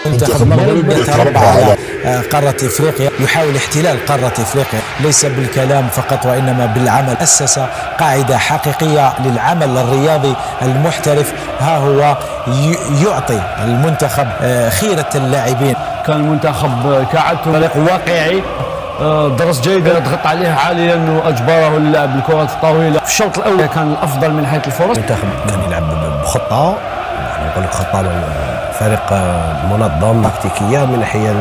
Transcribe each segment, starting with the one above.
منتخب المغرب يتربع على قارة افريقيا، يحاول احتلال قارة افريقيا ليس بالكلام فقط وانما بالعمل. اسس قاعدة حقيقية للعمل الرياضي المحترف. ها هو يعطي المنتخب خيرة اللاعبين. كان المنتخب كعادته فريق واقعي، درس جيدا، ضغط عليه عاليا واجبره اللعب بالكرات الطويله. في الشوط الاول كان الافضل من حيث الفرص. المنتخب كان يلعب بخطه، يعني نقول لك خطه فريق منظم تكتيكيا من ناحيه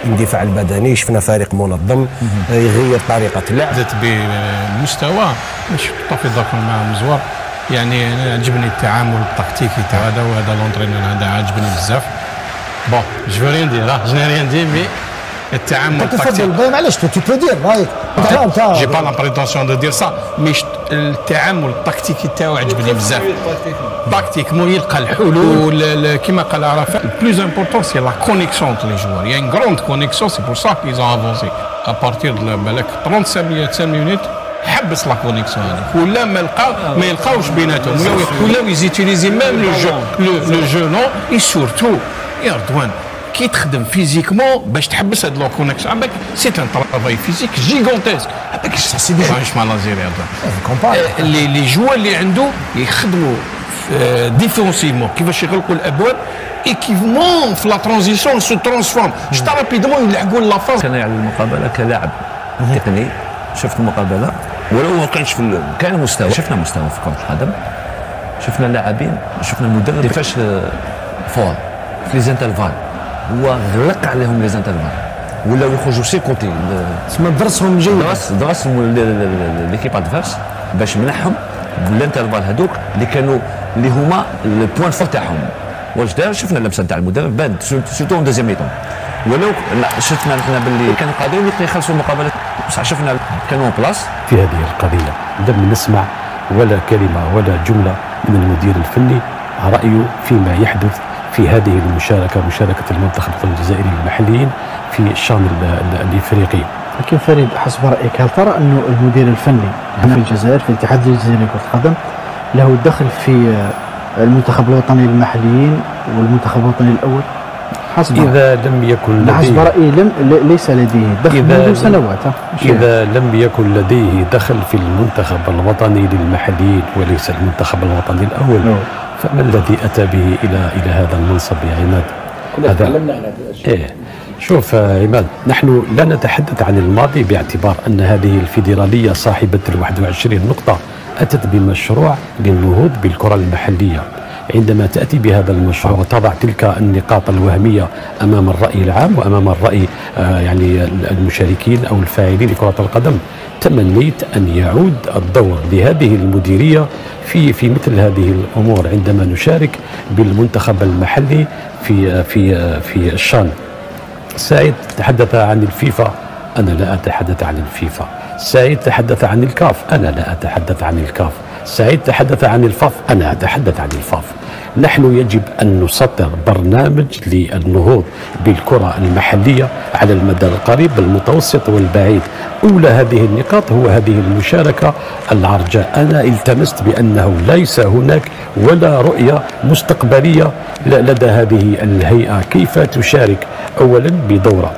الاندفاع البدني. شفنا فريق منظم يغير طريقه اللعب. زدت بمستوى مش متفق مع مزوار، يعني انا عجبني التعامل التكتيكي تاع هذا، وهذا لونترينور هذا عجبني بزاف. بون جو ريان دير، جو ني ريان دير، مي التعامل التكتيكي. معليش تو بو دير رايك. جي با لا بريتونسيون دو دير سا، مي التعامل التكتيكي تاعو عجبني بزاف. تاكتيكمون يلقى الحلول كما قال عرفة. البلوز امبورطون سي لا كونيكسيون انتر لي جوار، يا ان غروند كونيكسيون، سي بور سا كيز افونسي ابارتير بالك 35 مينوت حبس لا كونيكسيون هذيك، ولا ما يلقاوش بيناتهم، ولاو يزيتيليزي ميم لو جو نو. اي سورتو يا رضوان كي تخدم فيزيكمون باش تحبس هاد لو كونيكسيون، عندك سي ان ترافاي فيزيك جيغونتيسك. هذاك سي مش مع لازيري هذا لي جوا اللي عنده يخدموا ديفونسيفمون كيفاش يغلقوا الابواب، ايكيفمون في لا ترانزيسيون سو ترانسفورم جتا رابيدمون يلحقوا لا فاز. كان يلعب المقابله كلاعب تقني، شفت المقابله ولو ما كانش في كان مستوى، شفنا مستوى في كره القدم، شفنا اللاعبين، شفنا المدرب كيفاش فور في لي زانترفال، هو غلق عليهم لي زانترفال ولاو يخرجوا سيكونتي. تسمى درسهم جيد، درسهم ليكيب ادفيرس باش منحهم بالانترفال هذوك اللي هما البوان فور تاعهم. واش دار؟ شفنا اللمسه تاع المدرب بان سورتو اون دوزيام ميتون، ولو شفنا نحن باللي كانوا قادرين يخلصوا المقابله، بصح شفنا كانوا بلاص. في هذه القضيه لم نسمع ولا كلمه ولا جمله من المدير الفني رايه فيما يحدث في هذه المشاركه، مشاركه المنتخب الجزائري المحليين في الشان الافريقي. لكن فريد، حسب رايك هل ترى انه المدير الفني هنا في الجزائر في الاتحاد الجزائري لكره القدم له دخل في المنتخب الوطني للمحليين والمنتخب الوطني الاول؟ إذا لم يكن حسب رأيي ليس لديه دخل منذ سنوات. إذا لم يكن لديه دخل في المنتخب الوطني للمحليين وليس المنتخب الوطني الأول، فما الذي أتى به إلى هذا المنصب يا عماد؟ كنا تكلمنا عن هذا الشيء. شوف عماد، نحن لا نتحدث عن الماضي باعتبار أن هذه الفيدرالية صاحبة 21 نقطة أتت بمشروع للنهوض بالكرة المحلية. عندما تأتي بهذا المشروع وتضع تلك النقاط الوهمية أمام الرأي العام وأمام الرأي يعني المشاركين أو الفاعلين لكرة القدم، تمنيت أن يعود الدور لهذه المديرية في مثل هذه الأمور عندما نشارك بالمنتخب المحلي في الشان. سعيد تحدث عن الفيفا، أنا لا أتحدث عن الفيفا. سعيد تحدث عن الكاف، أنا لا أتحدث عن الكاف. سعيد تحدث عن الفاف، أنا أتحدث عن الفاف. نحن يجب أن نسطر برنامج للنهوض بالكرة المحلية على المدى القريب المتوسط والبعيد. أولى هذه النقاط هو هذه المشاركة العرجاء. أنا التمست بأنه ليس هناك ولا رؤية مستقبلية لدى هذه الهيئة كيف تشارك أولا بدورة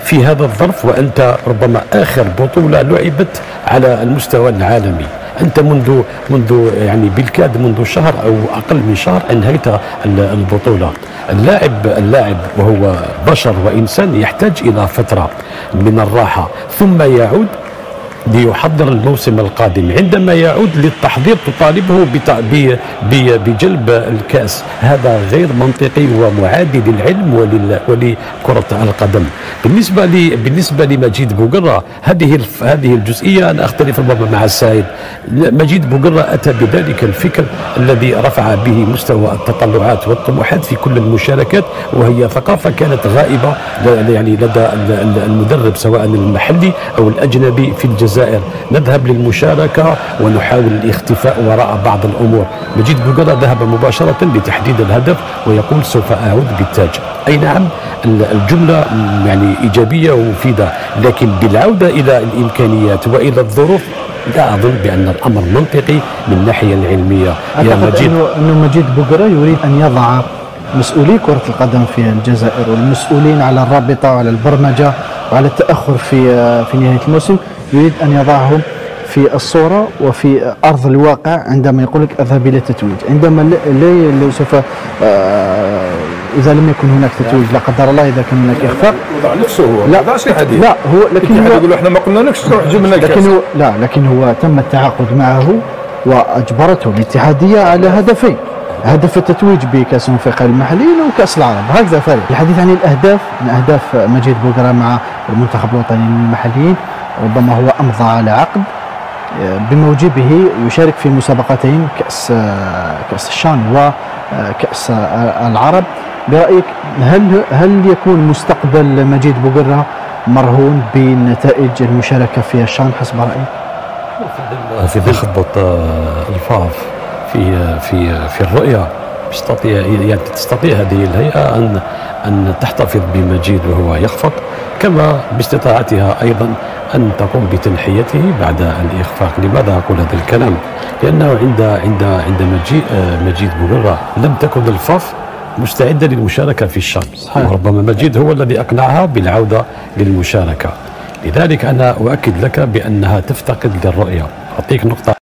في هذا الظرف، وأنت ربما آخر بطولة لعبت على المستوى العالمي. أنت منذ يعني بالكاد منذ شهر أو أقل من شهر أنهيت البطولة. اللاعب وهو بشر وإنسان يحتاج إلى فترة من الراحة ثم يعود ليحضر الموسم القادم. عندما يعود للتحضير تطالبه بجلب الكأس، هذا غير منطقي ومعادي للعلم ولكرة القدم. بالنسبة لمجيد بوقرة، هذه الجزئية أنا أختلف ربما مع السعيد. مجيد بوقرة أتى بذلك الفكر الذي رفع به مستوى التطلعات والطموحات في كل المشاركات، وهي ثقافة كانت غائبة يعني لدى المدرب سواء المحلي أو الأجنبي في الجزائر. نذهب للمشاركة ونحاول الاختفاء وراء بعض الأمور. مجيد بوقرة ذهب مباشرة لتحديد الهدف ويقول سوف أعود بالتاج. أي نعم، الجملة يعني إيجابية ومفيدة، لكن بالعودة إلى الإمكانيات وإلى الظروف لا أظن بأن الأمر منطقي من الناحية العلمية. يا مجيد، أنه مجيد بوقرة يريد أن يضع مسؤولي كرة القدم في الجزائر والمسؤولين على الرابطة وعلى البرمجة وعلى التأخر في نهاية الموسم، يريد أن يضعهم في الصورة وفي أرض الواقع عندما يقول لك أذهب إلى التتويج، عندما لا سوف إذا لم يكن هناك تتويج لا قدر الله، إذا كان هناك إخفاق وضع نفسه هو لا لا هو لكن هو يقول احنا ما قلنالكش تروح جيب لنا الكاس، لكن هو تم التعاقد معه وأجبرته الاتحادية على هدفين، هدف التتويج بكأس افريقيا المحليين وكأس العرب، هكذا فرق. الحديث عن الأهداف، من أهداف مجيد بوقرة مع المنتخب الوطني المحليين، ربما هو أمضى على عقد بموجبه يشارك في مسابقتين كأس الشان وكأس العرب. برأيك هل يكون مستقبل مجيد بوقرة مرهون بنتائج المشاركة في الشان حسب رأيك؟ في تخبط الفاظ في الرؤية تستطيع هذه الهيئة أن تحتفظ بمجيد وهو يخفق، كما باستطاعتها أيضا أن تقوم بتنحيته بعد الإخفاق. لماذا أقول هذا الكلام؟ لأنه عند مجيد بوقرة لم تكن الفاف مستعدة للمشاركة في الشان، وربما مجيد هو الذي أقنعها بالعودة للمشاركة. لذلك أنا أؤكد لك بأنها تفتقد للرؤية. أعطيك نقطة